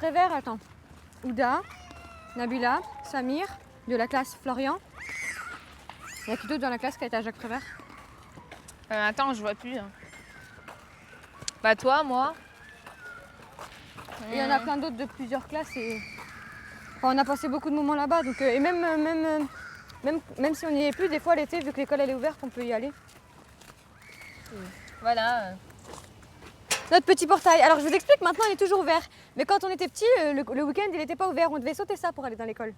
Prévert, attends. Ouda, Nabila, Samir, de la classe Florian. Il y a qui d'autre dans la classe qui a été à Jacques Prévert? Attends, je vois plus. Bah toi, moi. Et il y en a plein d'autres de plusieurs classes. Et... Enfin, on a passé beaucoup de moments là-bas. Donc, et même si on n'y est plus, des fois l'été, vu que l'école elle est ouverte, on peut y aller. Voilà. Notre petit portail. Alors je vous explique, maintenant il est toujours ouvert. Mais quand on était petit, le week-end il n'était pas ouvert. On devait sauter ça pour aller dans l'école.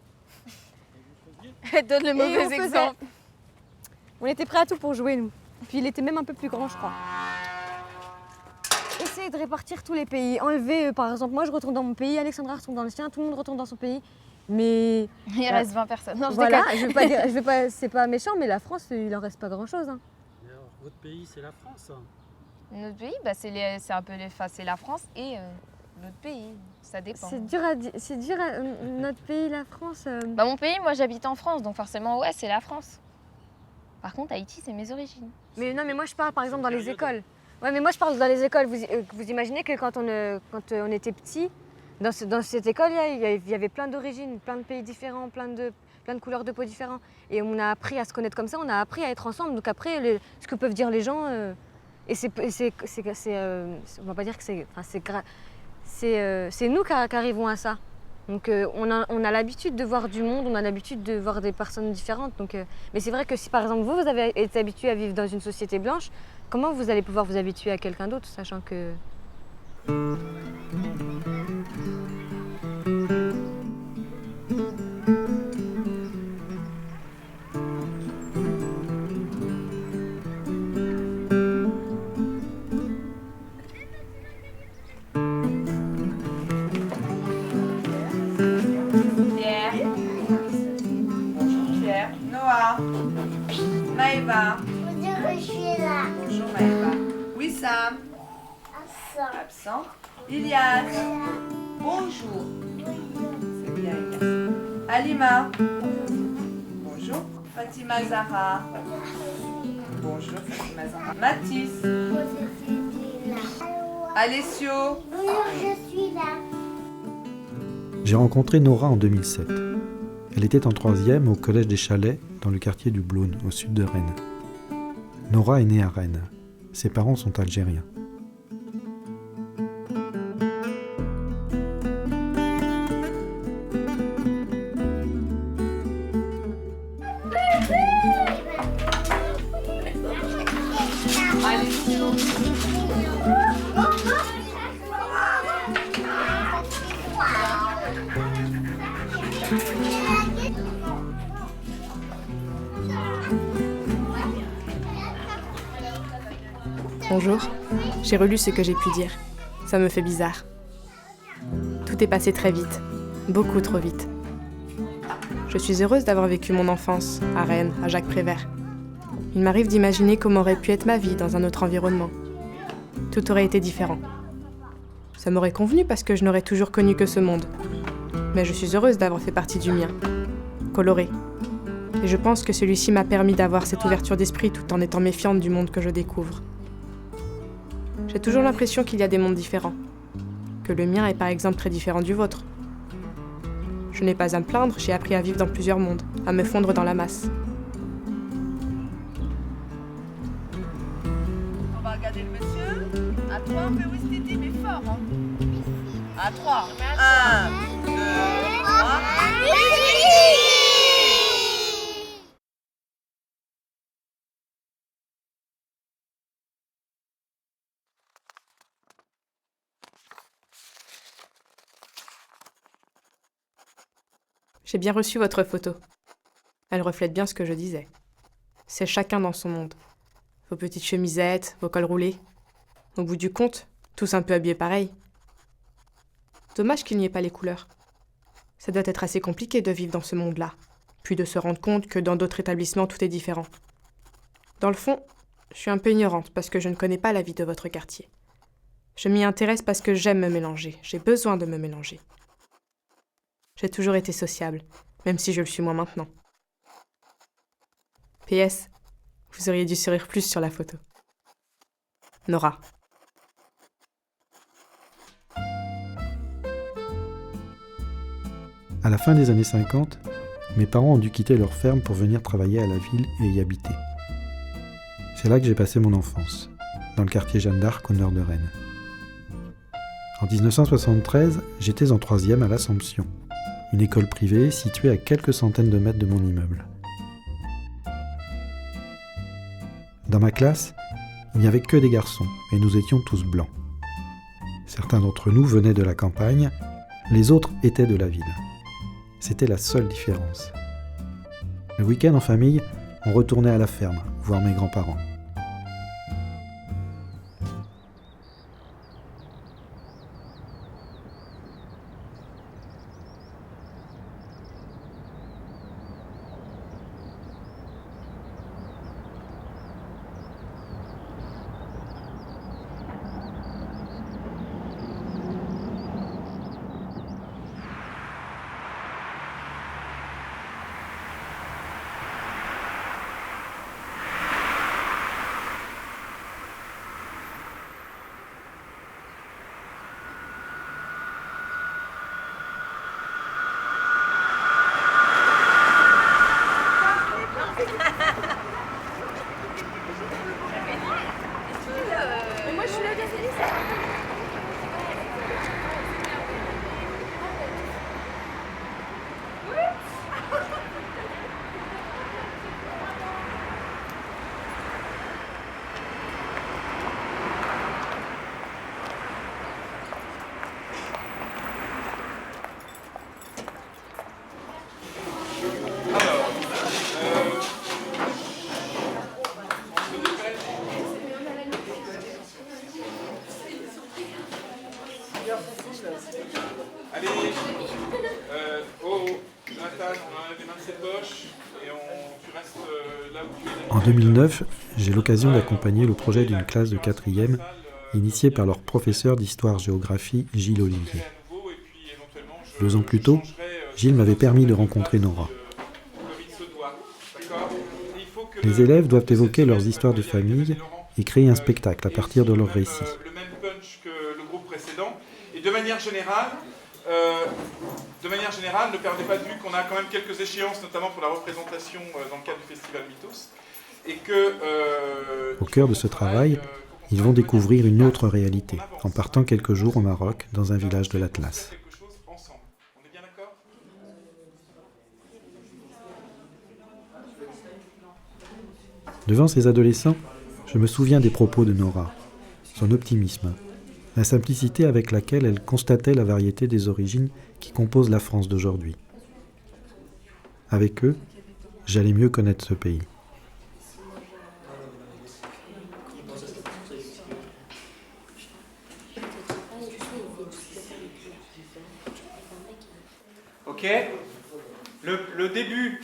Donne le mauvais exemple. On était prêts à tout pour jouer, nous. Puis il était même un peu plus grand, je crois. Essayer de répartir tous les pays. Enlever, par exemple, moi je retourne dans mon pays, Alexandra retourne dans le sien, tout le monde retourne dans son pays. Mais... Il reste 20 personnes. Non, voilà, je vais pas, c'est pas méchant, mais la France, il en reste pas grand-chose. Hein. Mais alors, votre pays, c'est la France. Notre pays, bah, c'est un peu c'est la France et l'autre pays. Ça dépend. C'est dur notre pays, la France. Bah, mon pays, moi j'habite en France, donc forcément, ouais, c'est la France. Par contre, Haïti, c'est mes origines. Mais non, mais moi je parle par exemple dans les écoles. Ouais, mais moi je parle dans les écoles. Vous imaginez que quand on était petit, dans cette école, il y avait plein d'origines, plein de pays différents, plein de couleurs de peau différents. Et on a appris à se connaître comme ça, on a appris à être ensemble. Donc après, ce que peuvent dire les gens, on va pas dire que c'est nous qui arrivons à ça. Donc on a l'habitude de voir du monde, on a l'habitude de voir des personnes différentes. Donc, mais c'est vrai que si par exemple vous avez été habitué à vivre dans une société blanche, comment vous allez pouvoir vous habituer à quelqu'un d'autre, sachant que... Maëva. Bonjour, je suis là. Bonjour Maëva. Wissam. Absent. Ilias. Bonjour. C'est bien Ilias. Alima. Bonjour. Fatima Zahra. Bonjour Fatima Zahra. Mathis. Alessio. Bonjour, je suis là. J'ai rencontré Nora en 2007. Elle était en 3e au collège des Chalets, dans le quartier du Blône, au sud de Rennes. Nora est née à Rennes. Ses parents sont algériens. Bonjour, j'ai relu ce que j'ai pu dire. Ça me fait bizarre. Tout est passé très vite, beaucoup trop vite. Je suis heureuse d'avoir vécu mon enfance à Rennes, à Jacques Prévert. Il m'arrive d'imaginer comment aurait pu être ma vie dans un autre environnement. Tout aurait été différent. Ça m'aurait convenu parce que je n'aurais toujours connu que ce monde. Mais je suis heureuse d'avoir fait partie du mien, coloré. Et je pense que celui-ci m'a permis d'avoir cette ouverture d'esprit tout en étant méfiante du monde que je découvre. J'ai toujours l'impression qu'il y a des mondes différents, que le mien est par exemple très différent du vôtre. Je n'ai pas à me plaindre, j'ai appris à vivre dans plusieurs mondes, à me fondre dans la masse. On va regarder le monsieur. À 3, on fait Wistiti, mais fort. Hein. À 3. 1, 2, 3. J'ai bien reçu votre photo. Elle reflète bien ce que je disais. C'est chacun dans son monde. Vos petites chemisettes, vos cols roulés. Au bout du compte, tous un peu habillés pareil. Dommage qu'il n'y ait pas les couleurs. Ça doit être assez compliqué de vivre dans ce monde-là, puis de se rendre compte que dans d'autres établissements, tout est différent. Dans le fond, je suis un peu ignorante parce que je ne connais pas la vie de votre quartier. Je m'y intéresse parce que j'aime me mélanger, j'ai besoin de me mélanger. J'ai toujours été sociable, même si je le suis moins maintenant. PS, vous auriez dû sourire plus sur la photo. Nora. À la fin des années 50, mes parents ont dû quitter leur ferme pour venir travailler à la ville et y habiter. C'est là que j'ai passé mon enfance, dans le quartier Jeanne d'Arc au nord de Rennes. En 1973, j'étais en 3e à l'Assomption, une école privée située à quelques centaines de mètres de mon immeuble. Dans ma classe, il n'y avait que des garçons et nous étions tous blancs. Certains d'entre nous venaient de la campagne, les autres étaient de la ville. C'était la seule différence. Le week-end en famille, on retournait à la ferme, voir mes grands-parents. Allez, Nathan, on a les mains de ses poches et tu restes là où tu es. En 2009, j'ai l'occasion d'accompagner le projet d'une classe de 4e, initiée par leur professeur d'histoire-géographie Gilles Olivier. 2 ans plus tôt, Gilles m'avait permis de rencontrer Nora. Les élèves doivent évoquer leurs histoires de famille et créer un spectacle à partir de leurs récits. Le même punch que le groupe précédent. Et de manière générale, ne perdez pas de vue qu'on a quand même quelques échéances, notamment pour la représentation dans le cadre du festival Mythos. Et que, au cœur de ce travail, ils vont découvrir une autre réalité, en partant quelques jours au Maroc, dans un village de l'Atlas. On est bien d'accord ? Devant ces adolescents, je me souviens des propos de Nora, son optimisme, la simplicité avec laquelle elle constatait la variété des origines qui composent la France d'aujourd'hui. Avec eux, j'allais mieux connaître ce pays. Ok ? Le début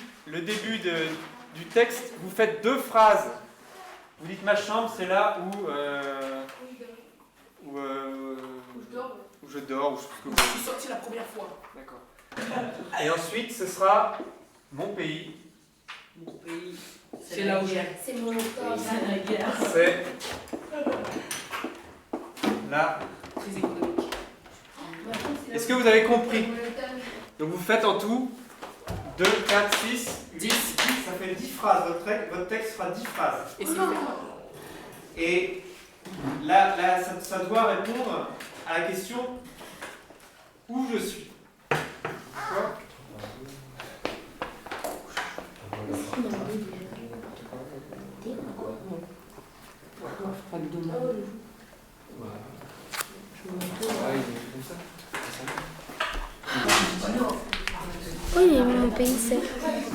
du texte, vous faites 2 phrases. Vous dites ma chambre, c'est là où je dors. Où je suis sorti la première fois. D'accord. Et ensuite, ce sera mon pays. Mon pays, c'est la guerre. C'est mon corps. C'est la guerre. C'est la... Très économique. Est-ce que vous avez compris? Donc vous faites en tout 2, 4, 6, 8, 10, ça fait 10 phrases. Votre texte fera 10 phrases. Et c'est Et là ça doit répondre à la question où je suis. D'accord? Oui, mais mon pays c'est.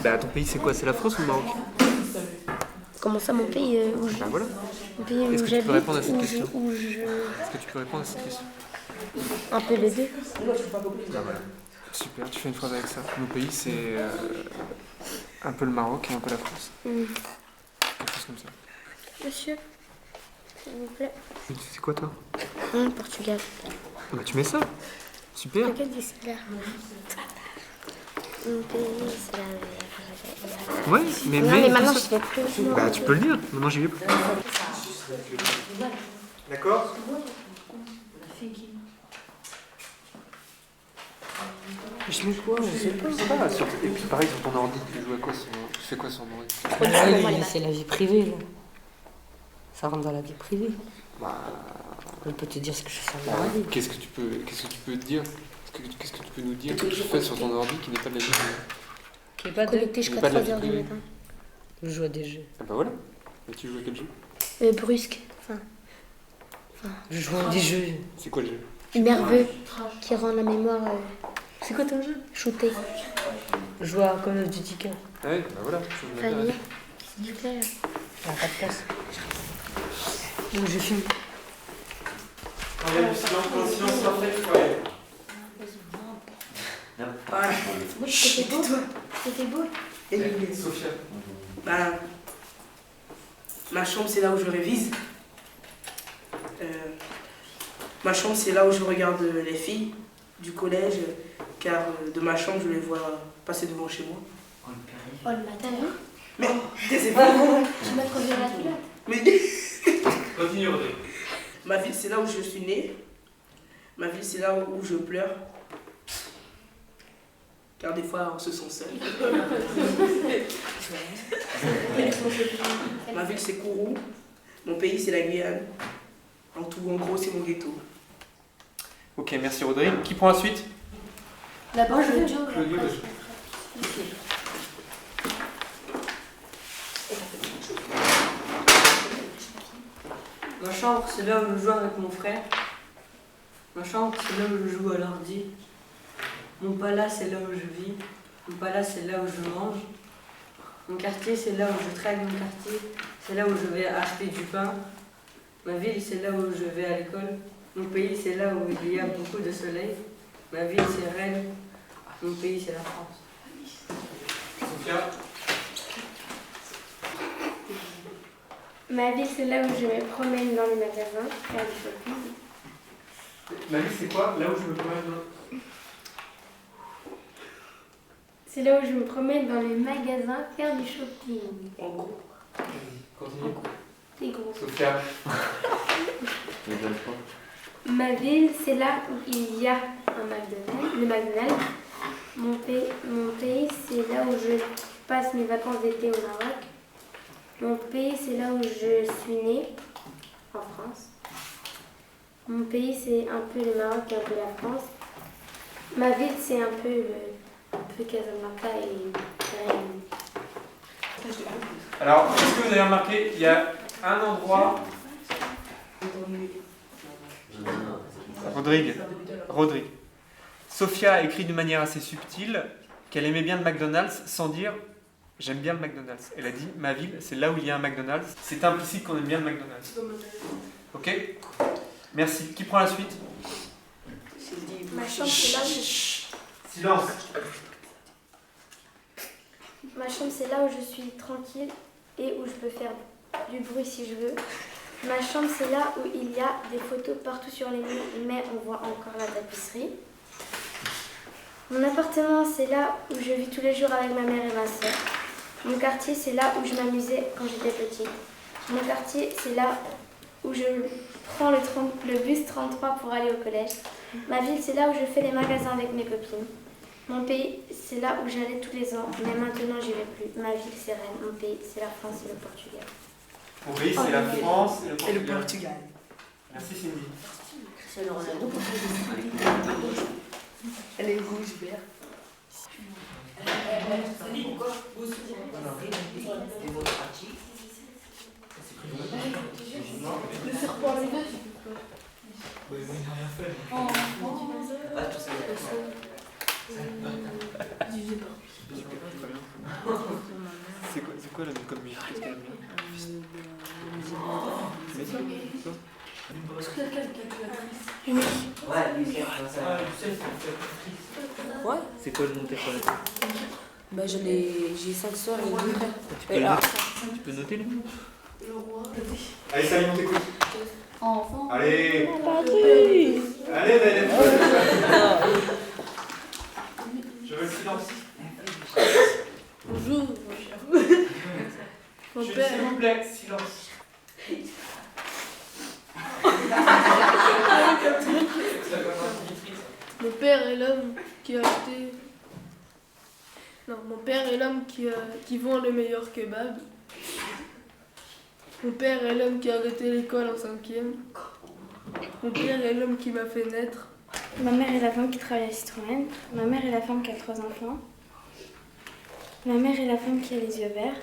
Bah ton pays c'est quoi? C'est la France ou le Maroc? Comment ça, mon pays où je. Bah voilà. Mon pays Est-ce où que tu peux répondre à cette j'habite, question? où je. Est-ce que tu peux répondre à cette question? Un peu les deux. Bah voilà. Super, tu fais une phrase avec ça. Mon pays c'est un peu le Maroc et un peu la France. Quelque chose comme ça. Monsieur, s'il vous plaît. C'est quoi toi? Portugal. Bah tu mets ça. Super. Regarde ici, là. Mon pays, c'est la mer. Ouais, mais Non, mais maintenant, tout je ça. fais plus. Bah tu peux le dire. Maintenant j'y vais plus. D'accord? Je mets quoi? Je sais pas. Et puis pareil sur ton ordi, tu joues à quoi tu fais quoi sur ton ordi? C'est la vie privée, là. Ça rentre dans la vie privée. Bah, On peut te dire ce que je fais sur mon ordi. qu'est-ce que tu peux dire? Qu'est-ce que tu peux nous dire que tu fais sur ton ordi qui n'est pas de la vie privée? Qui est pas Connecté Qui n'est jusqu'à pas de la 3h vie du privée. matin. Je joue à des jeux. Ah bah voilà. Et tu joues à quel jeu? Brusque. Je joue à des jeux. C'est quoi le jeu? Nerveux. Qui rend la mémoire C'est quoi ton jeu? shootée. Je joue à Call of Duty 4. Ah ouais, bah voilà. Je me Famille. l'intéresse. S'il vous plaît. Il n'y a pas de place. Donc je filme. Quand il y a du silence, quand le silence parfait, il faut aller. C'était beau. C'était beau. Sophia. Bah, ma chambre, c'est là où je révise. Ma chambre, c'est là où je regarde les filles du collège, car de ma chambre, je les vois passer devant chez moi. Oh le matin. Mais, taisez-vous. Tu m'as trop bien la culotte. Mais, Continue, Rodrigue. ma ville, c'est là où je suis né. Ma ville, c'est là où je pleure. Car des fois, on se sent seul. Ma ville, c'est Kourou. Mon pays, c'est la Guyane. En tout, en gros, c'est mon ghetto. Ok, merci Rodrigue. Qui prend la suite? D'abord, je veux dire. Claudio, vas-y. Ma chambre, c'est là où je joue avec mon frère. Ma chambre, c'est là où je joue à l'ordi. Mon palace, c'est là où je vis. Mon palace, c'est là où je mange. Mon quartier, c'est là où je traque mon quartier. C'est là où je vais acheter du pain. Ma ville, c'est là où je vais à l'école. Mon pays, c'est là où il y a beaucoup de soleil. Ma ville, c'est Rennes. Mon pays, c'est la France. Sophia. Ma ville, c'est là où je me promène dans les magasins, faire du shopping. Ma vie, c'est quoi? Là où je me promène. C'est là où je me promène dans les magasins, faire du shopping. En gros. Continue. C'est gros. Sophia. Ma ville, c'est là où il y a un McDonald's, le McDonald's. Mon pays, c'est là où je passe mes vacances d'été au Maroc. Mon pays, c'est là où je suis née, en France. Mon pays, c'est un peu le Maroc et un peu la France. Ma ville, c'est un peu Casablanca et Rennes. Alors, est-ce que vous avez remarqué, il y a un endroit. Rodrigue. Sophia a écrit d'une manière assez subtile qu'elle aimait bien le McDonald's sans dire j'aime bien le McDonald's. Elle a dit ma ville, c'est là où il y a un McDonald's. C'est implicite qu'on aime bien le McDonald's. Ok? Merci. Qui prend la suite? Ma chambre, c'est là où Silence. Ma chambre, c'est là où je suis tranquille et où je peux faire du bruit si je veux. Ma chambre, c'est là où il y a des photos partout sur les murs, mais on voit encore la tapisserie. Mon appartement, c'est là où je vis tous les jours avec ma mère et ma soeur. Mon quartier, c'est là où je m'amusais quand j'étais petite. Mon quartier, c'est là où je prends le bus 33 pour aller au collège. Ma ville, c'est là où je fais les magasins avec mes copines. Mon pays, c'est là où j'allais tous les ans, mais maintenant j'y vais plus. Ma ville, c'est Rennes. Mon pays, c'est la France et le Portugal. Mon pays, c'est la France et le Et Portugal. le Portugal. Merci Cindy. Cristiano Ronaldo. Elle est rouge, vert. Le serpent, les deux. C'est quoi la comme musique? Qu'est-ce qu'elle aime bien? Est-ce que quelqu'un qui a calculatrice? Oui. Ouais. C'est quoi le nom de tes frères? Bah j'ai 5 soeurs et 2 frères. Tu peux noter les noms? Le roi. Allez, Salim, on t'écoute. Enfant. Allez. Allez, Daniel. Je veux le silence. Bonjour. Mon S'il père. vous plaît, silence. Mon père est l'homme qui qui a été... Non, mon père est l'homme qui vend le meilleur kebab. Mon père est l'homme qui a arrêté l'école en 5e. Mon père est l'homme qui m'a fait naître. Ma mère est la femme qui travaille à Citroën. Ma mère est la femme qui a 3 enfants. Ma mère est la femme qui a les yeux verts.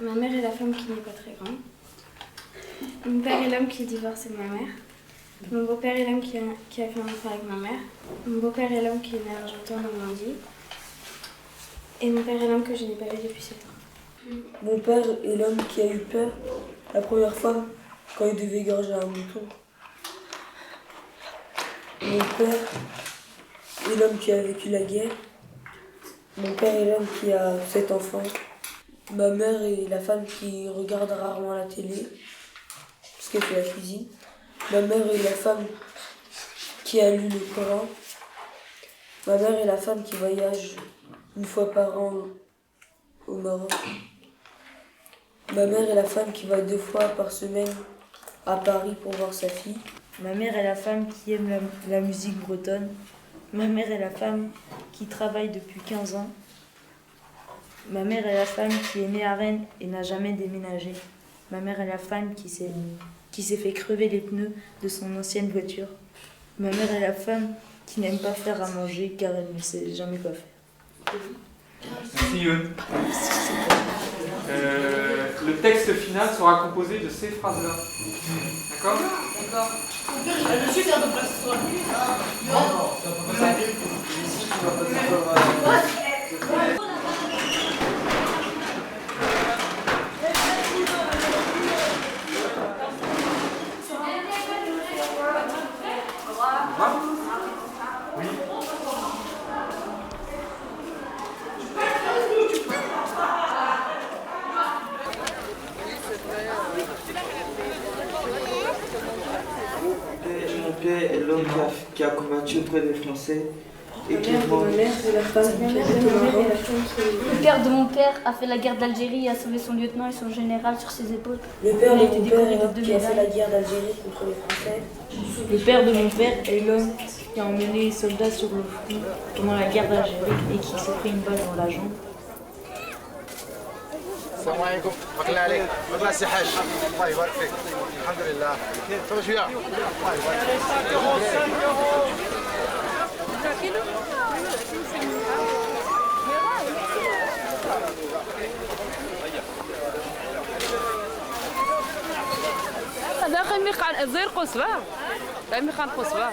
Ma mère est la femme qui n'est pas très grande. Mon père est l'homme qui est divorcé de ma mère. Mon beau-père est l'homme qui a fait un enfant avec ma mère. Mon beau-père est l'homme qui est né à Argentan en Normandie. Et mon père est l'homme que je n'ai pas vu depuis 7 ans. Mon père est l'homme qui a eu peur la première fois quand il devait égorger un mouton. Mon père est l'homme qui a vécu la guerre. Mon père est l'homme qui a 7 enfants. Ma mère est la femme qui regarde rarement la télé, parce qu'elle fait la cuisine. Ma mère est la femme qui a lu le Coran. Ma mère est la femme qui voyage 1 fois par an au Maroc. Ma mère est la femme qui va 2 fois par semaine à Paris pour voir sa fille. Ma mère est la femme qui aime la musique bretonne. Ma mère est la femme qui travaille depuis 15 ans. Ma mère est la femme qui est née à Rennes et n'a jamais déménagé. Ma mère est la femme qui s'est fait crever les pneus de son ancienne voiture. Ma mère est la femme qui n'aime pas faire à manger car elle ne sait jamais quoi faire. Merci Youn. Le texte final sera composé de ces phrases-là. D'accord? D'accord. Monsieur, c'est un peu place sur Mon père est l'homme qui a combattu auprès des Français et qui est mort. Le père de mon père a fait la guerre d'Algérie et a sauvé son lieutenant et son général sur ses épaules. Le père Il a de été mon père décoré est de l'homme 2 qui a fait médailles. la guerre d'Algérie contre les Français. Le père de mon père est l'homme qui a emmené les soldats sur le front pendant la guerre d'Algérie et qui s'est pris une balle dans la jambe. السلام عليكم بارك الله عليك والله سي حاج الله يبارك فيك الحمد لله صبر شويه الله يبارك هذا خمي قال زير قصبة خمي خان قصبة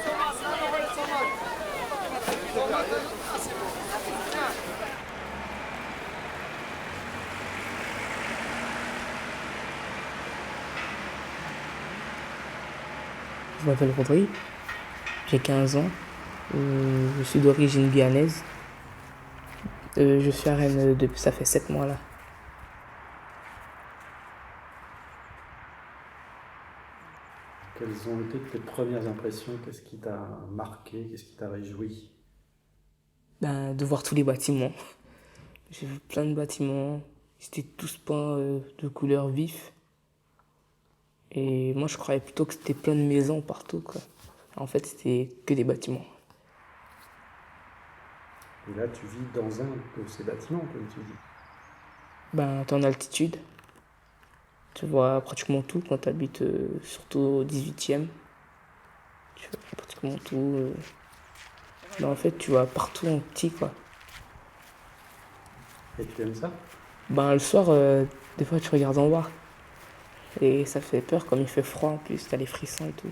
Je m'appelle Rodri, j'ai 15 ans, je suis d'origine guyanaise. Je suis à Rennes depuis, ça fait 7 mois là. Quelles ont été tes premières impressions? Qu'est-ce qui t'a marqué? Qu'est-ce qui t'a réjoui? De voir tous les bâtiments. J'ai vu plein de bâtiments, ils étaient tous peints de couleurs vives. Et moi je croyais plutôt que c'était plein de maisons partout, quoi. En fait c'était que des bâtiments. Et là tu vis dans un de ces bâtiments, comme tu dis. T'es en altitude. Tu vois pratiquement tout quand tu habites surtout au 18e. Tu vois pratiquement tout. En fait tu vois partout en petit, quoi. Et tu aimes ça? Le soir, des fois tu regardes en bas. Et ça fait peur, comme il fait froid en plus, t'as les frissons et tout.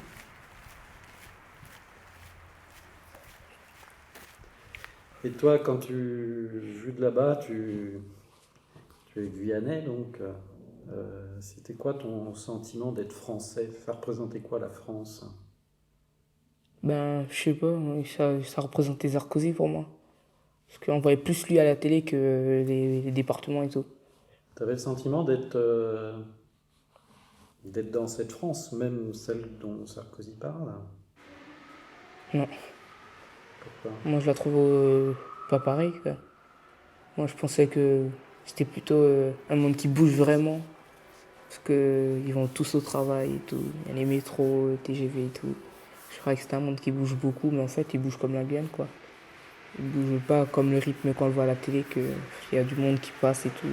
Et toi, quand tu joues de là-bas, tu es guyanais, donc c'était quoi ton sentiment d'être français? Ça représentait quoi la France? Je sais pas, ça représentait Sarkozy pour moi. Parce qu'on voyait plus lui à la télé que les départements et tout. T'avais le sentiment d'être dans cette France, même celle dont Sarkozy parle? Non. Pourquoi? Moi je la trouve pas pareille, quoi. Moi je pensais que c'était plutôt un monde qui bouge vraiment. Parce qu'ils vont tous au travail et tout. Il y a les métros, les TGV et tout. Je croyais que c'était un monde qui bouge beaucoup, mais en fait il bouge comme la Guyane, quoi. Il bouge pas comme le rythme qu'on le voit à la télé, qu'il y a du monde qui passe et tout.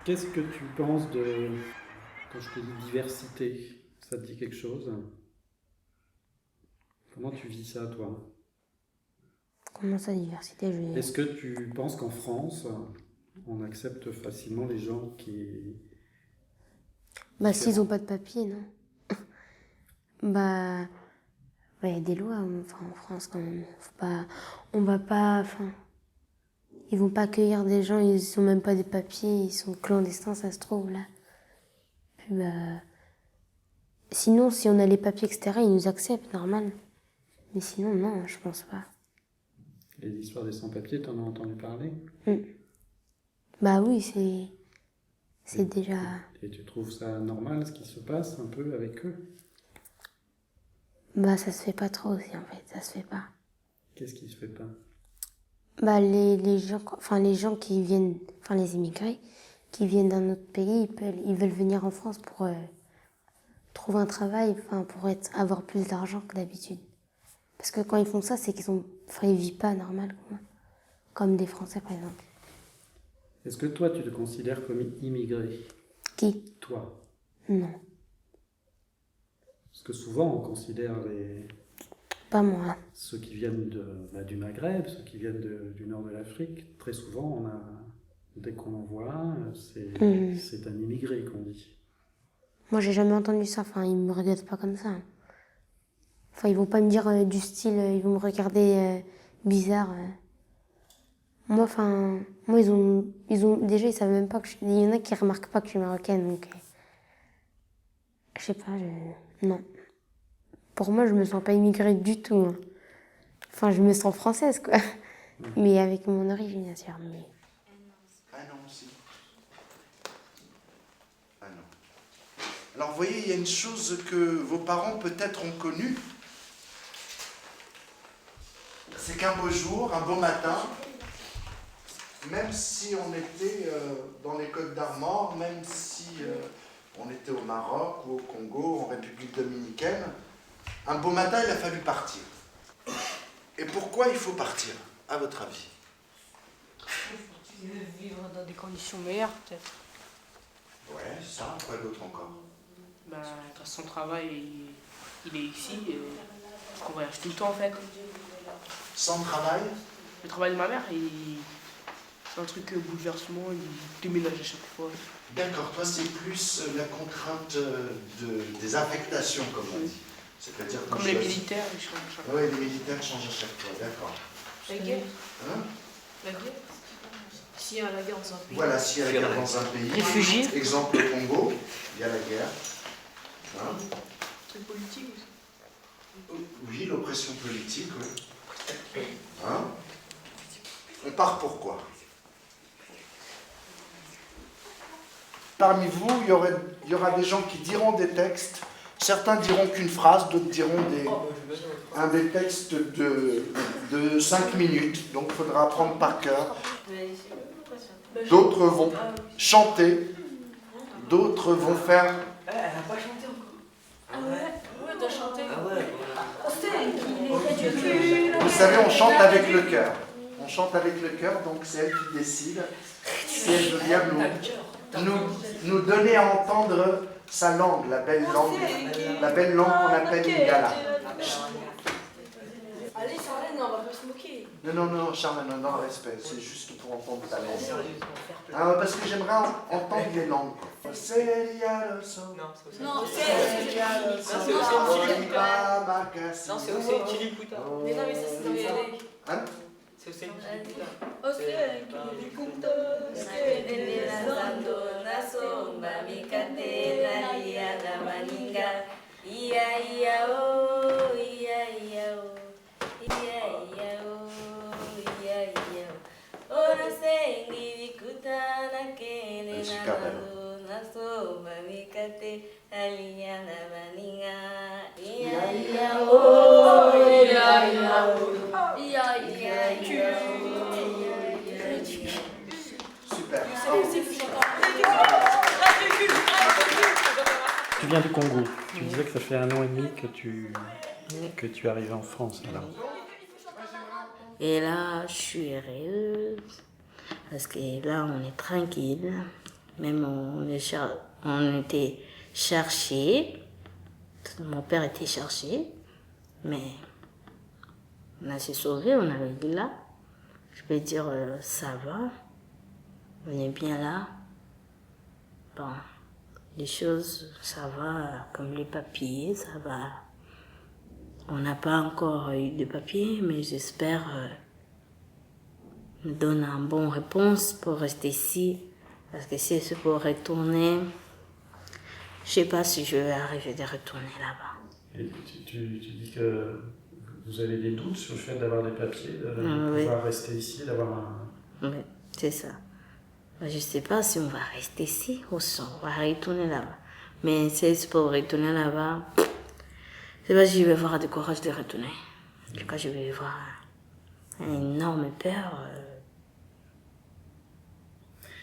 Qu'est-ce que tu penses de, quand je te dis diversité, ça te dit quelque chose? Comment tu vis ça, toi? Comment ça, diversité? Est-ce que tu penses qu'en France, on accepte facilement les gens qui... Bah, s'ils n'ont pas de papier, non. Bah, il y a des lois enfin, en France quand même. On va pas... Enfin, ils vont pas accueillir des gens, ils sont même pas des papiers, ils sont clandestins, ça se trouve, là. Puis, bah... Sinon, si on a les papiers, etc., ils nous acceptent, normal. Mais sinon, non, je pense pas. Les histoires des sans-papiers, t'en as entendu parler? Bah oui, c'est déjà... Et tu trouves ça normal, ce qui se passe un peu avec eux? Bah ça se fait pas trop aussi, en fait, ça se fait pas. Qu'est-ce qui se fait pas? Bah les gens qui viennent, enfin les immigrés, qui viennent d'un autre pays, ils veulent venir en France pour trouver un travail, enfin pour avoir plus d'argent que d'habitude. Parce que quand ils font ça, c'est ils vivent pas normal, quoi. Comme des Français par exemple. Est-ce que toi, tu te considères comme immigré? Qui? Toi? Non. Parce que souvent, on considère Pas moi. ceux qui viennent du Maghreb, ceux qui viennent du nord de l'Afrique. Très souvent, dès qu'on en voit un, c'est un immigré qu'on dit. Moi, j'ai jamais entendu ça. Enfin, ils me regardent pas comme ça. Enfin, ils vont pas me dire du style, ils vont me regarder bizarre. Moi, ils ont déjà, ils savent même pas que il y en a qui remarquent pas que je suis marocaine, donc je sais pas, non. Pour moi, je me sens pas immigrée du tout. Hein. Enfin, je me sens française, quoi. Mais avec mon origine, bien sûr. Mais... Ah non, aussi. Ah non. Alors, vous voyez, il y a une chose que vos parents peut-être ont connue. C'est qu'un beau jour, un beau matin, même si on était dans les Côtes d'Armor, même si on était au Maroc ou au Congo, en République dominicaine, un beau matin, il a fallu partir. Et pourquoi il faut partir, à votre avis? Vivre dans des conditions meilleures, peut-être. Ouais, ça, quoi d'autre encore? Bah, son travail, il est ici, parce qu'on voyage tout le temps, en fait. Sans travail? Le travail de ma mère, c'est un truc bouleversement, il déménage à chaque fois. D'accord, toi c'est plus la contrainte des affectations, comme on dit. C'est-à-dire comme les militaires, ils changent à chaque fois. Oui, les militaires changent à chaque fois, d'accord. La guerre. Hein? La guerre. S'il y a la guerre dans un pays. Voilà, s'il y a la guerre dans un pays. Réfugiés. Exemple le Congo, il y a la guerre. Hein? C'est politique aussi. Oui, l'oppression politique, oui. Hein? On part pourquoi? Parmi vous, il y aura des gens qui diront des textes. Certains diront qu'une phrase, d'autres diront des textes de 5 minutes. Donc il faudra apprendre par cœur. D'autres vont chanter. D'autres vont faire... Elle n'a pas chanté encore. Ah ouais? Ouais, t'as chanté. Ah ouais. Vous savez, on chante avec le cœur. On chante avec le cœur, donc c'est elle qui décide si elle veut bien nous donner à entendre sa langue, la belle langue qu'on appelle Lingala. Allez, Charlène, on va pas se moquer. Non, Charlène, non, respect, c'est juste pour entendre ta langue. Ah, parce que j'aimerais entendre les langues. Non, c'est Chiliputa. Mais non, mais ça, c'est dans les legs. Hein? C'est aussi Chiliputa. Chiliputa. Super belle. viens du Congo. Tu disais que ça fait 1 an et demi que tu es arrivé en France. Alors. Et là, je suis heureuse parce que là, on est tranquille. Même on était cherchés. Mon père était cherché, mais on a s'est sauvé, on est là. Je peux dire, ça va. On est bien là. Bon, les choses, ça va, comme les papiers, ça va. On n'a pas encore eu de papiers, mais j'espère me donner une bonne réponse pour rester ici. Parce que si c'est pour retourner, je sais pas si je vais arriver de retourner là-bas. Et tu dis que vous avez des doutes sur le fait d'avoir des papiers, de Oui. pouvoir rester ici, d'avoir un... Oui, c'est ça. Je ne sais pas si on va rester ici ou si on va retourner là-bas. Mais si c'est pour retourner là-bas, c'est pas si je vais avoir du courage de retourner. En tout cas, je vais avoir un énorme peur.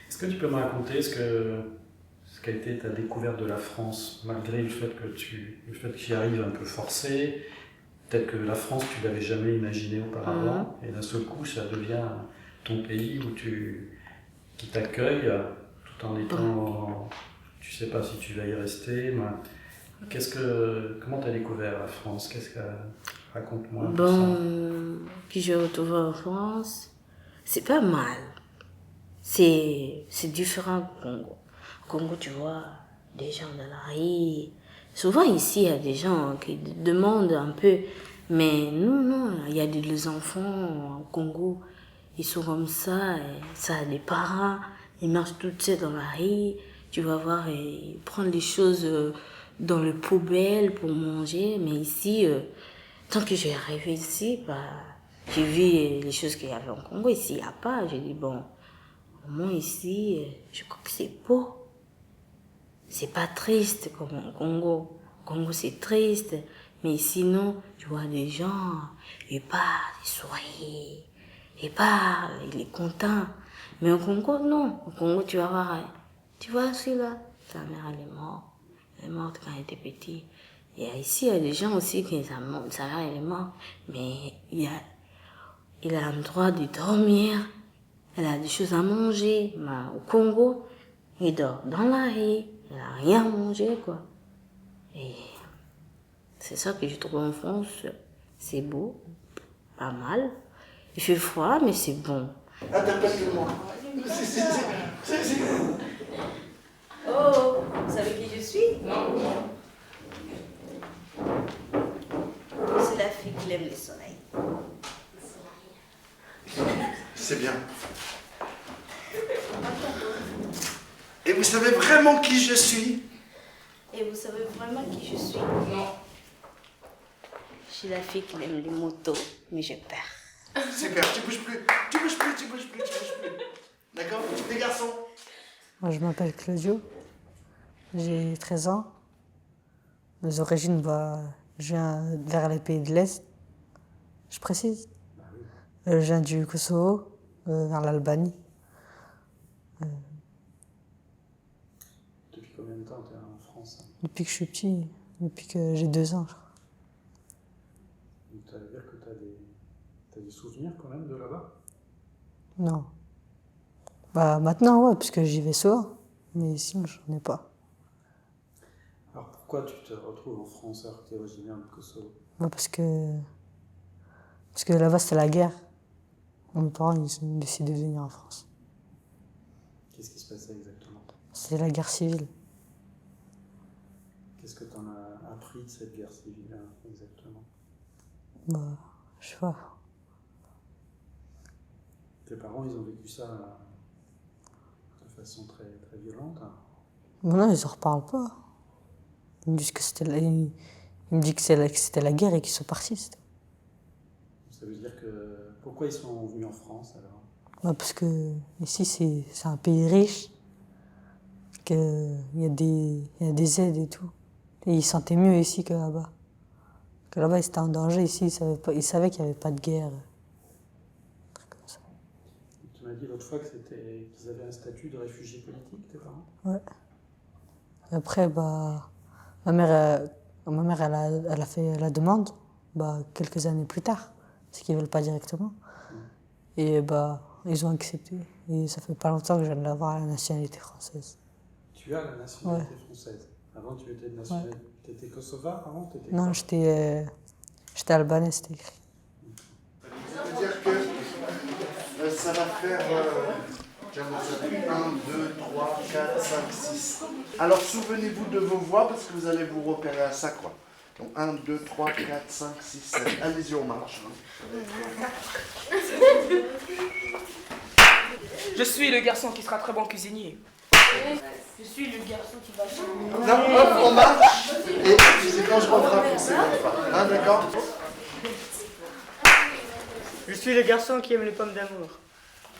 Est-ce que tu peux me raconter ce qu'a été ta découverte de la France, malgré le fait que tu y arrives un peu forcé, peut-être que la France, tu l'avais jamais imaginé auparavant, et d'un seul coup, ça devient ton pays qui t'accueille, tout en étant... Tu sais pas si tu vas y rester, mais comment tu as découvert la France? Raconte-moi. Bon, puis je retrouve en France, c'est pas mal. C'est différent du Congo. Au Congo, tu vois, des gens dans la rue. Souvent ici, il y a des gens qui demandent un peu. Mais nous, non, il y a des enfants au Congo, ils sont comme ça, et ça, les parents, ils marchent tout seuls dans la rue. Tu vas voir, ils prennent des choses dans les poubelles pour manger. Mais ici, tant que j'ai arrivé ici, j'ai vu les choses qu'il y avait au Congo. Ici, il n'y a pas. J'ai dit, bon, au moins ici, je crois que c'est beau. C'est pas triste comme au Congo. Au Congo, c'est triste. Mais sinon, tu vois des gens, ils parlent, ils sourient, ils parlent, il est content. Mais au Congo, non. Au Congo, tu vas voir, tu vois celui-là, sa mère, elle est morte. Elle est morte quand elle était petite. Et ici, il y a des gens aussi qui sa mère, elle est morte. Mais il a le droit de dormir. Elle a des choses à manger. Mais au Congo, il dort dans la rue. Il n'a rien à manger, quoi. Et c'est ça que je trouve en France. C'est beau, pas mal. Il fait froid, mais c'est bon. Interpelle-moi. Oh, vous savez qui je suis? Non. C'est la fille qui aime le soleil. C'est bien. Et vous savez vraiment qui je suis? Et vous savez vraiment qui je suis? Non. Je suis la fille qui aime les motos, mais j'ai peur. Super, tu bouges plus. D'accord? Les garçons? Moi, je m'appelle Claudio. J'ai 13 ans. Mes origines, je viens vers les pays de l'Est. Je précise. Je viens du Kosovo, vers l'Albanie. Depuis combien de temps tu es en France? Depuis que je suis petit, depuis que j'ai 2 ans, je crois. Donc ça veut dire que tu as des souvenirs quand même de là-bas? Non. Maintenant, ouais, puisque j'y vais souvent. Mais sinon, j'en ai pas. Alors pourquoi tu te retrouves en France alors que tu es originaire du Kosovo? Parce que là-bas, c'était la guerre. Mes parents, ils ont décidé de venir en France. Qu'est-ce qui se passait exactement? C'était la guerre civile. Qu'est-ce que tu en as appris de cette guerre civile exactement? Je sais pas. Tes parents, ils ont vécu ça de façon très, très violente? Non, ils en reparlent pas. Ils me disent que ils me disent que c'était la guerre et qu'ils sont partis. Ça veut dire que... Pourquoi ils sont venus en France alors? Parce que ici, c'est un pays riche. Il y a des aides et tout. Et ils se sentaient mieux ici que là-bas. Que là-bas, ils étaient en danger. Ici, ils savaient qu'il n'y avait pas de guerre. Tu m'as dit l'autre fois qu'ils avaient un statut de réfugié politique, tes parents? Ouais. Après, Ma mère elle a fait la demande quelques années plus tard, parce qu'ils ne veulent pas directement. Et ils ont accepté. Et ça fait pas longtemps que je viens d'avoir la nationalité française. Tu as la nationalité française. Avant, tu étais de nationalité. Tu étais kosovar avant? Non, j'étais albanais, c'était écrit. C'est-à-dire que ça va faire 1, 2, 3, 4, 5, 6. Alors souvenez-vous de vos voix parce que vous allez vous repérer à ça, quoi. Donc 1, 2, 3, 4, 5, 6, 7. Allez-y, on marche. Je suis le garçon qui sera très bon cuisinier. Je suis le garçon qui va changer. Non, hop, on marche. Et c'est quand je referai pour ces bonnes femmes. Hein, d'accord? Je suis le garçon qui aime les pommes d'amour.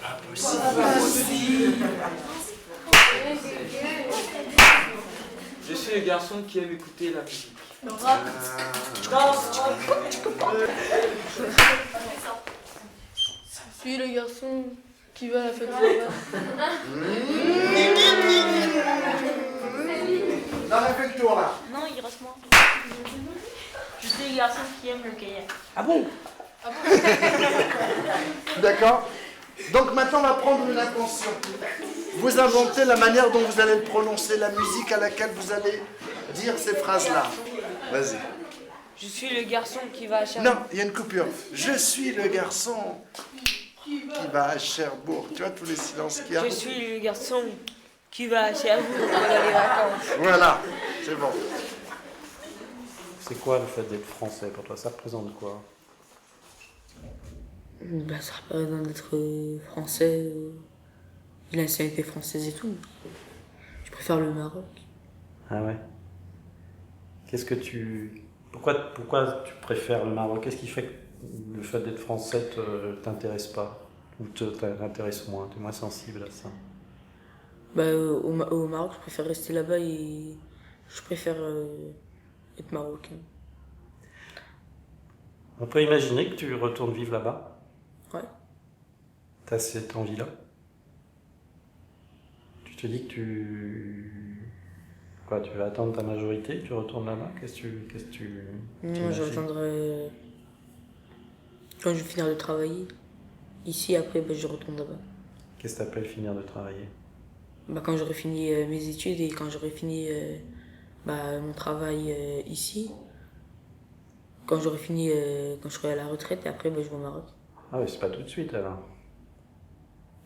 Pas possible. Je suis le garçon qui aime écouter la musique. Je suis le garçon qui va à la fête foraine. Non, mais fais le tour là. Non, il reste moi. Je suis le garçon qui aime le kayak. Ah bon? D'accord. Donc maintenant, on va prendre une intention. Vous inventez la manière dont vous allez le prononcer, la musique à laquelle vous allez dire ces phrases-là. Vas-y. Je suis le garçon qui va à Cherbourg. Non, il y a une coupure. Je suis le garçon qui va à Cherbourg. Tu vois tous les silences qu'il y a? Je suis le garçon qui va à Cherbourg pendant les vacances. Voilà, c'est bon. C'est quoi le fait d'être français pour toi? Ça représente quoi? Ça représente d'être français, la nationalité française et tout. Je préfère le Maroc. Ah ouais? Pourquoi tu préfères le Maroc? Qu'est-ce qui fait que le fait d'être français t'intéresse pas? Ou t'intéresse moins? T'es moins sensible à ça? Au Maroc, je préfère rester là-bas et je préfère être marocain. On peut imaginer que tu retournes vivre là-bas? Ouais. T'as cette envie-là? Tu te dis que tu vas attendre ta majorité, tu retournes là-bas? Qu'est-ce que tu Non, je retournerai quand je vais finir de travailler. Ici, après, je retourne là-bas. Qu'est-ce que t'appelles finir de travailler? Quand j'aurai fini mes études et quand j'aurai fini mon travail ici, quand j'aurai fini, quand je serai à la retraite, et après, je vais au Maroc. Ah oui, c'est pas tout de suite alors.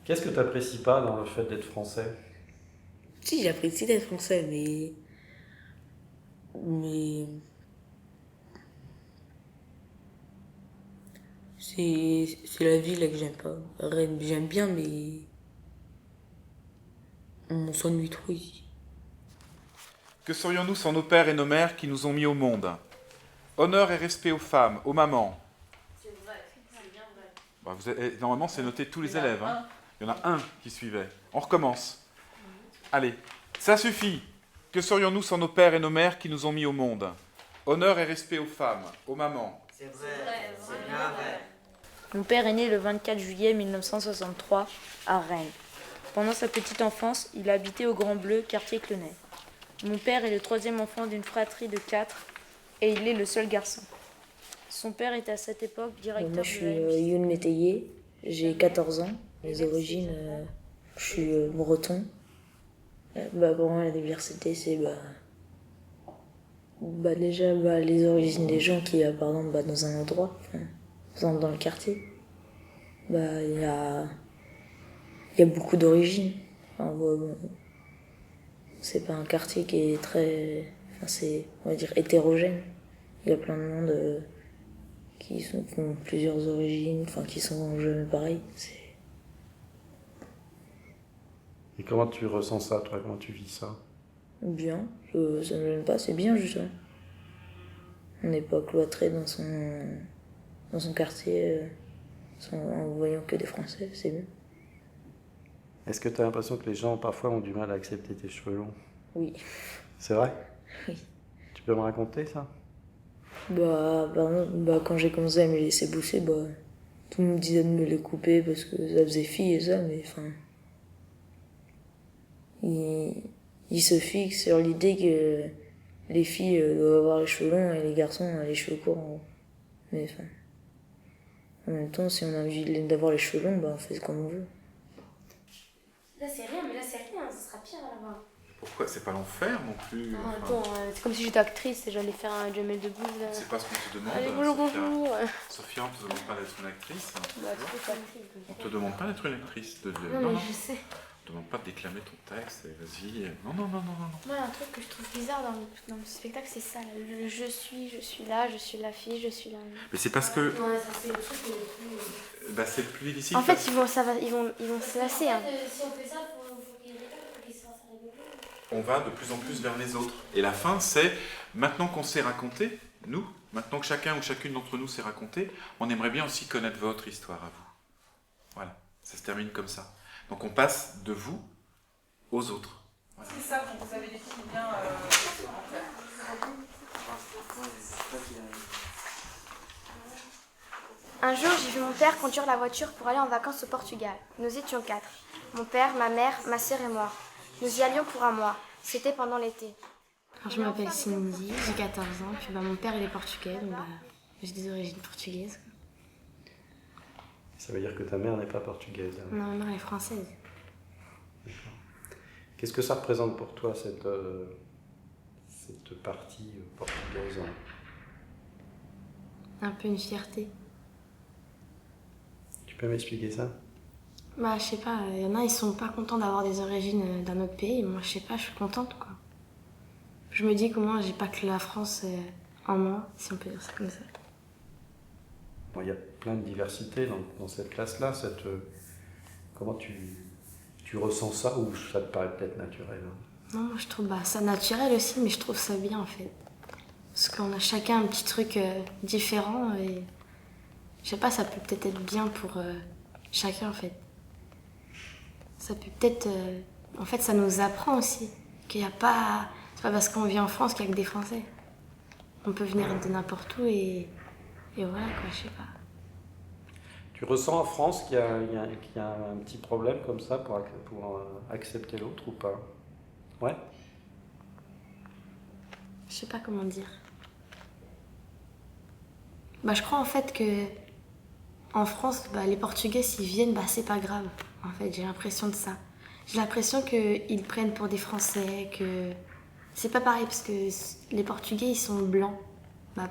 Qu'est-ce que t'apprécies pas dans le fait d'être français? Si, j'apprécie d'être français, mais c'est la ville que j'aime pas. Rennes, j'aime bien, mais on s'ennuie trop ici. Que serions-nous sans nos pères et nos mères qui nous ont mis au monde? Honneur et respect aux femmes, aux mamans. C'est vrai, c'est bien vrai. Normalement, c'est noté tous les élèves. Hein. Il y en a un qui suivait. On recommence. Allez, ça suffit. Que serions-nous sans nos pères et nos mères qui nous ont mis au monde? Honneur et respect aux femmes, aux mamans. C'est vrai, c'est bien vrai. Mon père est né le 24 juillet 1963 à Rennes. Pendant sa petite enfance, il a habité au Grand Bleu, quartier Clenay. Mon père est le troisième enfant d'une fratrie de 4 et il est le seul garçon. Son père était à cette époque directeur Moi, je suis de la MJC. Youn Métayer, j'ai 14 ans. Les origines, je suis breton. Pour moi, la diversité, c'est déjà les origines des gens qui, par exemple, dans un endroit, par exemple dans le quartier, il y a beaucoup d'origines. C'est pas un quartier qui est très, c'est, on va dire, hétérogène. Il y a plein de monde qui ont plusieurs origines, qui sont jamais pareils. Et comment tu ressens ça, toi? Comment tu vis ça? Bien, ça me gêne pas, c'est bien justement. On n'est pas cloîtré dans son quartier en voyant que des Français, c'est bien. Est-ce que tu as l'impression que les gens parfois ont du mal à accepter tes cheveux longs? Oui. C'est vrai? Oui. Tu peux me raconter ça? Quand j'ai commencé à me laisser pousser, tout le monde me disait de me les couper parce que ça faisait fille et ça, mais il se fixe sur l'idée les filles doivent avoir les cheveux longs et les garçons les cheveux courts en haut. Mais enfin, en même temps, si on a envie d'avoir les cheveux longs, bah on fait comme on veut. Là c'est rien, mais là c'est rien, ça sera pire là-bas. Pourquoi? C'est pas l'enfer non plus. Ah, enfin, attends, c'est comme si j'étais actrice et j'allais faire un Jamel Debbouze. c'est pas ce qu'on te demande. Allez, bonjour, Sophia. bonjour. Sophia, on te demande pas d'être une actrice. Bah, tu peux actrice. On te demande pas d'être une actrice. Non, mais je sais. On te demande pas de déclamer ton texte. Et vas-y. Non, non, non, non, non. Moi, un truc que je trouve bizarre dans le spectacle, c'est ça. Je suis là, je suis la fille, je suis là. Mais c'est parce que. Ouais, ça c'est le truc le plus. Bah, c'est le plus difficile. En fait, parce- ils vont se lasser. Hein. Si on fait ça, faut qu'ils rigolent, faut qu'ils se fassent rigoler. On va de plus en plus vers les autres. Et la fin, c'est maintenant qu'on sait raconter, nous, maintenant que chacun ou chacune d'entre nous sait raconter, on aimerait bien aussi connaître votre histoire à vous. Voilà, ça se termine comme ça. Donc on passe de vous aux autres. Voilà. C'est ça, quand vous avez des filles bien Un jour, j'ai vu mon père conduire la voiture pour aller en vacances au Portugal. Nous étions 4. Mon père, ma mère, ma sœur et moi. Nous y allions pour un mois. C'était pendant l'été. Alors, je m'appelle Cindy, j'ai 14 ans, puis mon père il est portugais, donc j'ai des origines portugaises. Ça veut dire que ta mère n'est pas portugaise. Hein. Non, ma mère elle est française. Qu'est-ce que ça représente pour toi, cette partie portugaise? Un peu une fierté. Tu peux m'expliquer ça? Bah, je sais pas, il y en a, ils sont pas contents d'avoir des origines d'un autre pays. Moi, je sais pas, je suis contente, quoi. Je me dis comment j'ai pas que la France en moi, si on peut dire ça comme ça. Bon, il y a plein de diversité dans cette classe-là. Comment tu ressens ça, ou ça te paraît peut-être naturel? Hein? Non, moi, je trouve ça naturel aussi, mais je trouve ça bien, en fait. Parce qu'on a chacun un petit truc différent et... Je sais pas, ça peut peut-être être bien pour chacun, en fait. Ça peut peut-être... En fait, ça nous apprend aussi qu'il n'y a pas... C'est pas parce qu'on vit en France qu'il y a que des Français. On peut venir de n'importe où et voilà, quoi, je sais pas. Tu ressens en France qu'il y a un petit problème comme ça pour accepter l'autre ou pas? Ouais? Je sais pas comment dire. Je crois en fait que en France, les Portugais s'ils viennent, c'est pas grave. En fait, j'ai l'impression de ça. J'ai l'impression qu'ils prennent pour des Français, que c'est pas pareil parce que les Portugais ils sont blancs.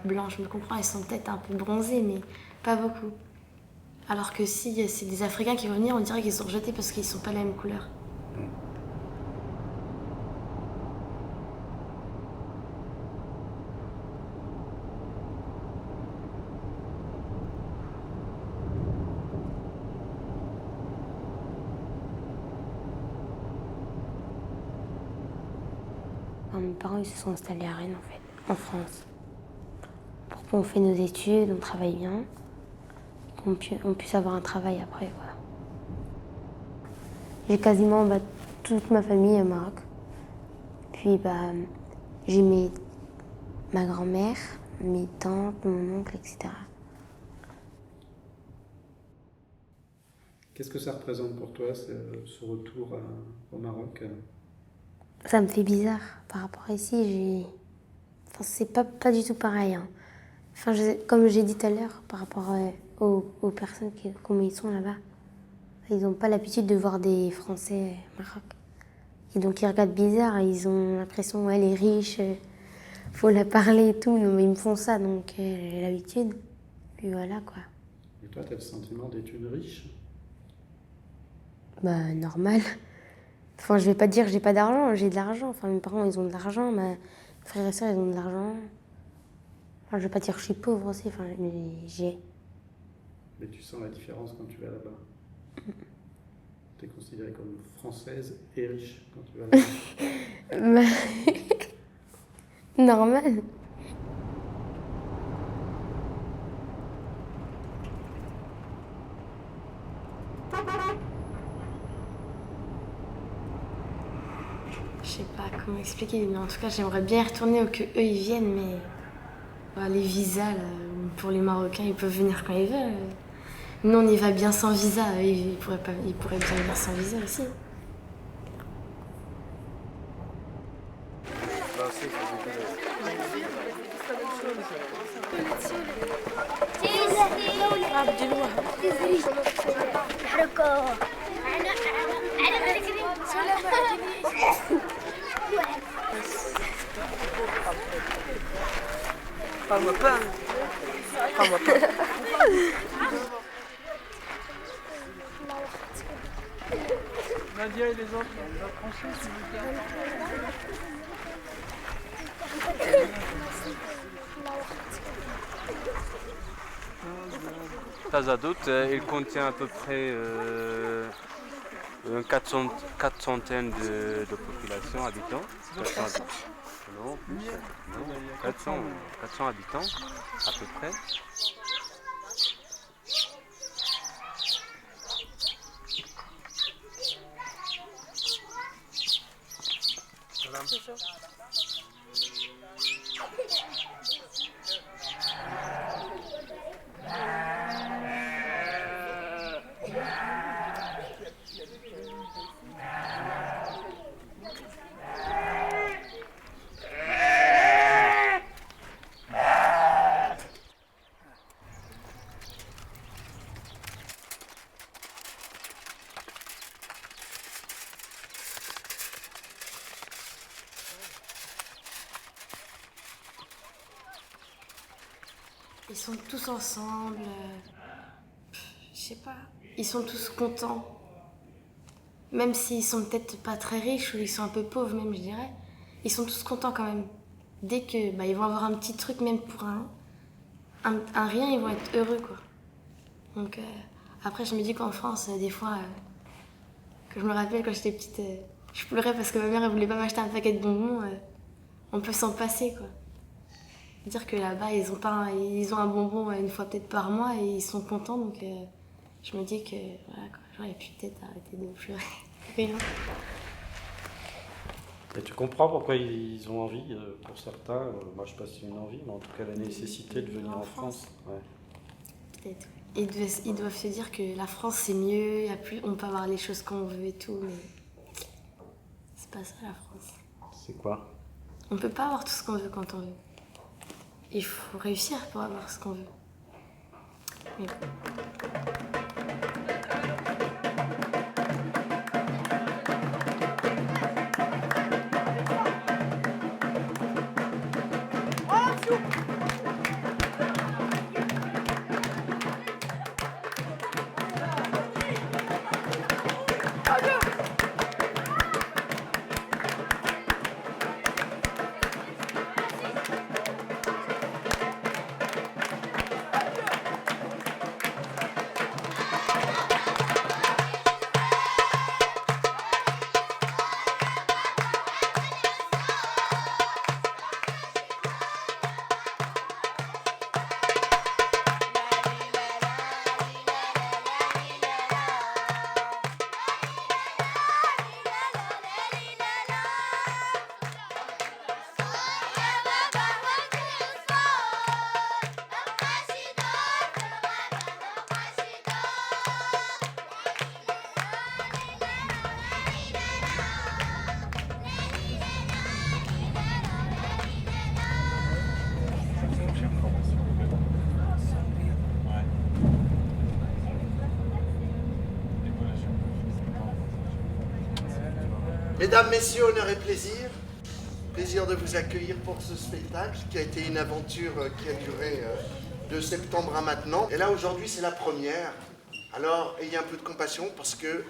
Blancs, je me comprends, ils sont peut-être un peu bronzés, mais pas beaucoup. Alors que si c'est des Africains qui vont venir, on dirait qu'ils sont rejetés parce qu'ils sont pas la même couleur. Mes parents ils se sont installés à Rennes, en fait, en France. Pour qu'on fait nos études, on travaille bien, qu'on puisse avoir un travail après, quoi. J'ai quasiment toute ma famille au Maroc. Puis j'ai ma grand-mère, mes tantes, mon oncle, etc. Qu'est-ce que ça représente pour toi, ce retour au Maroc? Ça me fait bizarre par rapport à ici. C'est pas du tout pareil. Hein. Comme j'ai dit tout à l'heure, par rapport aux personnes comme ils sont là-bas, ils n'ont pas l'habitude de voir des Français au Maroc. Et donc ils regardent bizarre, ils ont l'impression elle est riche, faut la parler et tout. Mais ils me font ça, donc j'ai l'habitude. Puis voilà quoi. Et toi, tu as le sentiment d'être une riche? Normal. Je vais pas dire que j'ai pas d'argent, j'ai de l'argent. Mes parents, ils ont de l'argent, mes frères et sœurs, ils ont de l'argent. Je vais pas dire que je suis pauvre aussi, mais j'ai. Mais tu sens la différence quand tu vas là-bas? Tu es considérée comme française et riche quand tu vas là-bas? Normal. Je sais pas comment expliquer, mais en tout cas j'aimerais bien y retourner ou que eux ils viennent, mais les visas là, pour les Marocains ils peuvent venir quand ils veulent. Nous on y va bien sans visa, ils pourraient bien venir sans visa aussi. Là, c'est عبد الوهاب Parle-moi pas. Parle-moi pas. Nadia et les autres, on va trancher s'il vous plaît. Tazadout, il contient à peu près une 400 de population, habitants. 400 habitants. Non, plus. Non, 400 habitants, à peu près. Ils sont tous ensemble, je sais pas, ils sont tous contents. Même s'ils sont peut-être pas très riches ou ils sont un peu pauvres même, je dirais, ils sont tous contents quand même. Dès que ils vont avoir un petit truc, même pour un rien, ils vont être heureux, quoi. Donc après, je me dis qu'en France, des fois, que je me rappelle quand j'étais petite, je pleurais parce que ma mère elle voulait pas m'acheter un paquet de bonbons. On peut s'en passer, quoi. Dire que là-bas, ils ont un bonbon une fois peut-être par mois et ils sont contents, donc je me dis que voilà, j'aurais pu peut-être arrêter de pleurer. Rien. Et tu comprends pourquoi ils ont envie, pour certains, moi je sais pas si c'est une envie, mais en tout cas la nécessité de venir en France. Ouais. Peut-être. Ils doivent se dire que la France c'est mieux, on peut avoir les choses qu'on veut et tout, mais c'est pas ça la France. C'est quoi? On peut pas avoir tout ce qu'on veut quand on veut. Il faut réussir pour avoir ce qu'on veut. Mais bon. Mesdames, Messieurs, honneur et plaisir. Plaisir de vous accueillir pour ce spectacle qui a été une aventure qui a duré de septembre à maintenant. Et là, aujourd'hui, c'est la première. Alors, ayez un peu de compassion parce que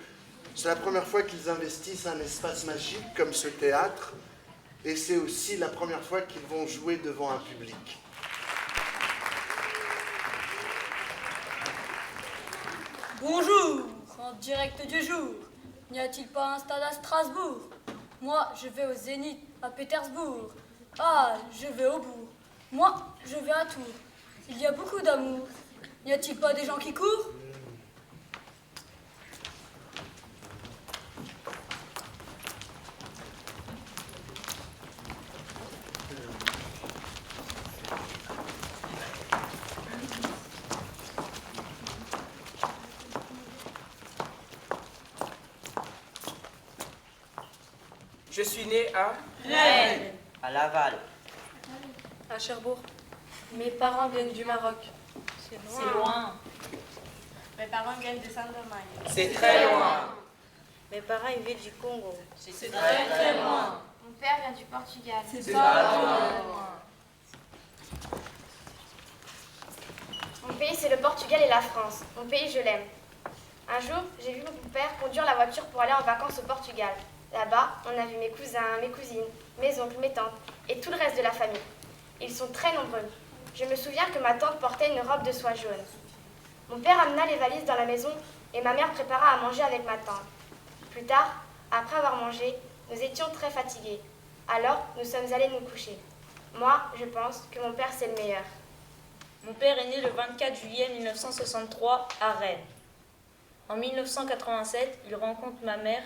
c'est la première fois qu'ils investissent un espace magique comme ce théâtre. Et c'est aussi la première fois qu'ils vont jouer devant un public. Bonjour, en direct du jour. N'y a-t-il pas un stade à Strasbourg? Moi, je vais au Zénith, à Pétersbourg. Ah, je vais au bout. Moi, je vais à Tours. Il y a beaucoup d'amour. N'y a-t-il pas des gens qui courent? Je suis né à Rennes. À Laval. À Cherbourg. Mes parents viennent du Maroc. C'est loin. Mes parents viennent de Saint-Domingue. C'est très loin. Mes parents ils viennent du Congo. C'est très très loin. Mon père vient du Portugal. C'est pas loin. Mon pays, c'est le Portugal et la France. Mon pays, je l'aime. Un jour, j'ai vu mon père conduire la voiture pour aller en vacances au Portugal. Là-bas, on a vu mes cousins, mes cousines, mes oncles, mes tantes et tout le reste de la famille. Ils sont très nombreux. Je me souviens que ma tante portait une robe de soie jaune. Mon père amena les valises dans la maison et ma mère prépara à manger avec ma tante. Plus tard, après avoir mangé, nous étions très fatigués. Alors, nous sommes allés nous coucher. Moi, je pense que mon père, c'est le meilleur. Mon père est né le 24 juillet 1963 à Rennes. En 1987, il rencontre ma mère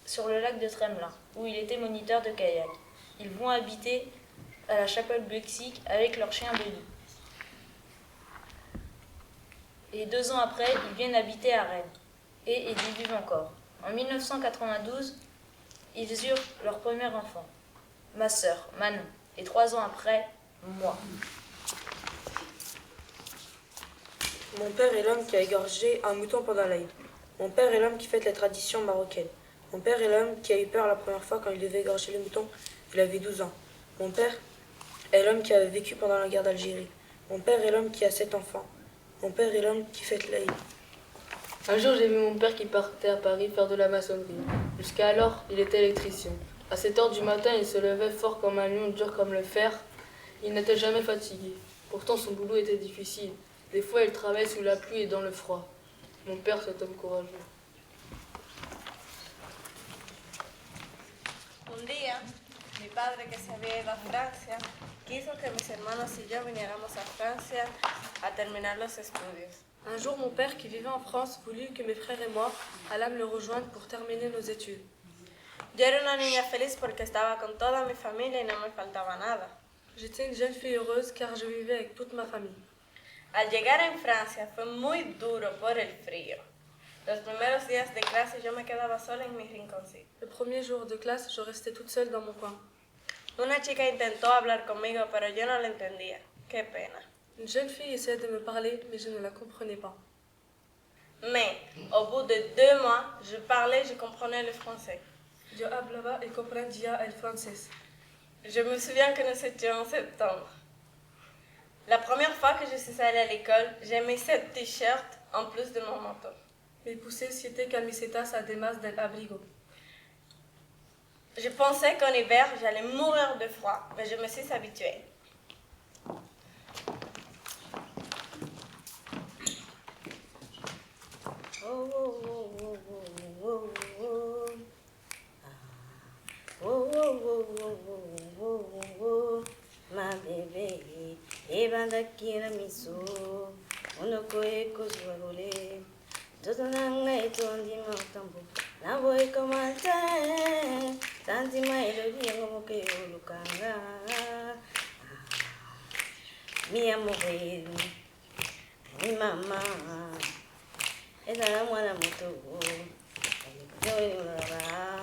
sur le lac de Tremlin, où il était moniteur de kayak. Ils vont habiter à la Chapelle-Mexique avec leur chien Benny. Et 2 ans après, ils viennent habiter à Rennes. Et ils y vivent encore. En 1992, ils eurent leur premier enfant, ma sœur, Manon. Et 3 ans après, moi. Mon père est l'homme qui a égorgé un mouton pendant l'Aïd. Mon père est l'homme qui fête les traditions marocaines. Mon père est l'homme qui a eu peur la première fois quand il devait égorger le mouton. Il avait 12 ans. Mon père est l'homme qui a vécu pendant la guerre d'Algérie. Mon père est l'homme qui a 7 enfants. Mon père est l'homme qui fête l'Aïd. Un jour, j'ai vu mon père qui partait à Paris faire de la maçonnerie. Jusqu'à alors, il était électricien. À 7 h du matin, il se levait fort comme un lion, dur comme le fer. Il n'était jamais fatigué. Pourtant, son boulot était difficile. Des fois, il travaillait sous la pluie et dans le froid. Mon père, cet homme courageux. Un día, mi padre, que se había ido a Francia, quiso que mis hermanos y yo viniéramos a Francia a terminar los estudios. Un jour, mon père, qui vivait en France, voulut que mes frères et moi allâmes le rejoindre pour terminer nos études. Yo era una niña feliz porque estaba con toda mi familia y no me faltaba nada. J'étais une jeune fille heureuse car je vivais avec toute ma famille. Al llegar en Francia fue muy duro por el frío. Los primeros días de clase yo me quedaba sola en mi rinconcito. Le premier jour de classe, je restais toute seule dans mon coin. Una chica intentó hablar conmigo, pero yo no la entendía. Qué pena. Une jeune fille essayait de me parler, mais je ne la comprenais pas. Mais, au bout de 2 mois, je parlais, je comprenais le français. Yo hablaba y comprendía el francés. Je me souviens que nous étions en septembre. La première fois que je suis allée à l'école, j'ai mis 7 t-shirts en plus de mon manteau. Me puse 7 camisetas además del abrigo. Je pensais qu'en hiver, j'allais mourir de froid, mais je me suis habituée. Ma bébé, et bandakira miso, onoko eko zuarole, toto nanga etondi matambo, na boy komata, tanti maelodi ngomoke olukanga, mi amore, mi mama, esa mwana moto, joe ulaba,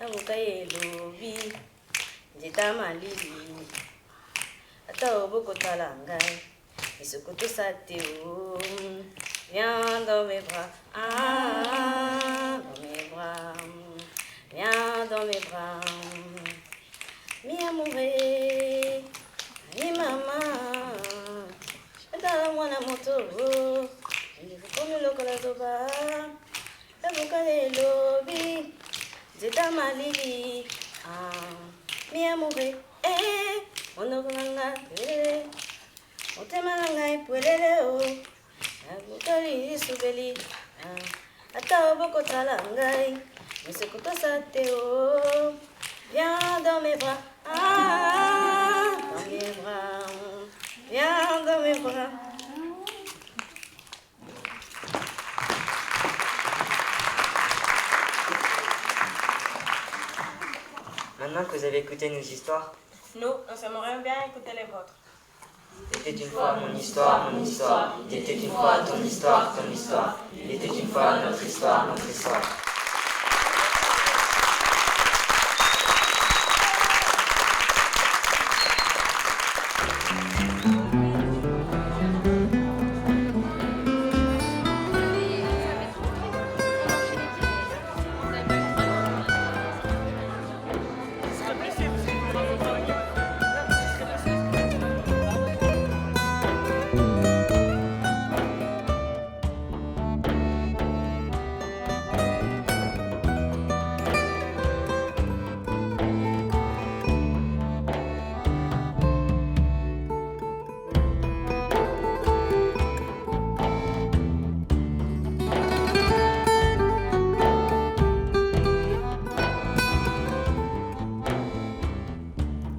amuka elobi. Jita malili, ata oboko talangai, isukutu sateo, viens dans mes bras, ah, dans mes bras, viens dans mes bras, mi amore, mi mama, ata mwana moto, ndifukomi lokola zoba, abuka elobi, jita malili, ah. Mi amore, onoganga, otemanga, puelele, agutali, subeli, ata boko talangai, misekuto sateo, viens dans mes bras, ah, dans mes bras, viens dans mes bras. Maintenant que vous avez écouté nos histoires, nous aimerions bien écouter les vôtres. Il était une fois mon histoire, mon histoire. Il était une fois ton histoire, ton histoire. Il était une fois notre histoire, notre histoire.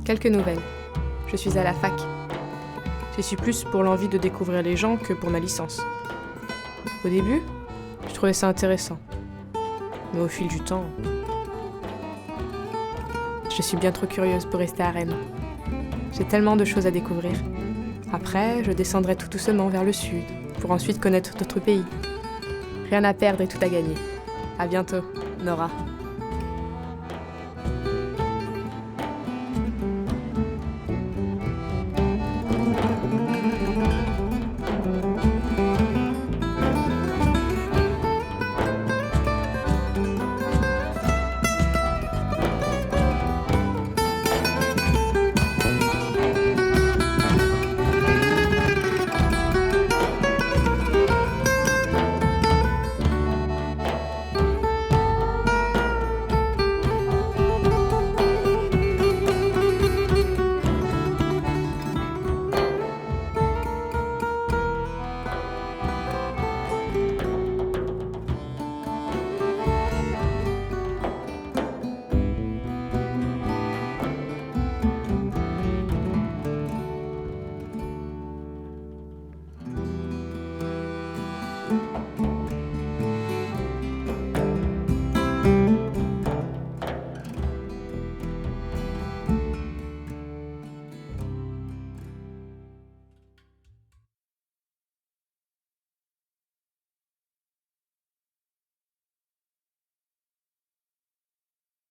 Quelques nouvelles. Je suis à la fac. J'y suis plus pour l'envie de découvrir les gens que pour ma licence. Au début, je trouvais ça intéressant. Mais au fil du temps, je suis bien trop curieuse pour rester à Rennes. J'ai tellement de choses à découvrir. Après, je descendrai tout doucement vers le sud, pour ensuite connaître d'autres pays. Rien à perdre et tout à gagner. À bientôt, Nora.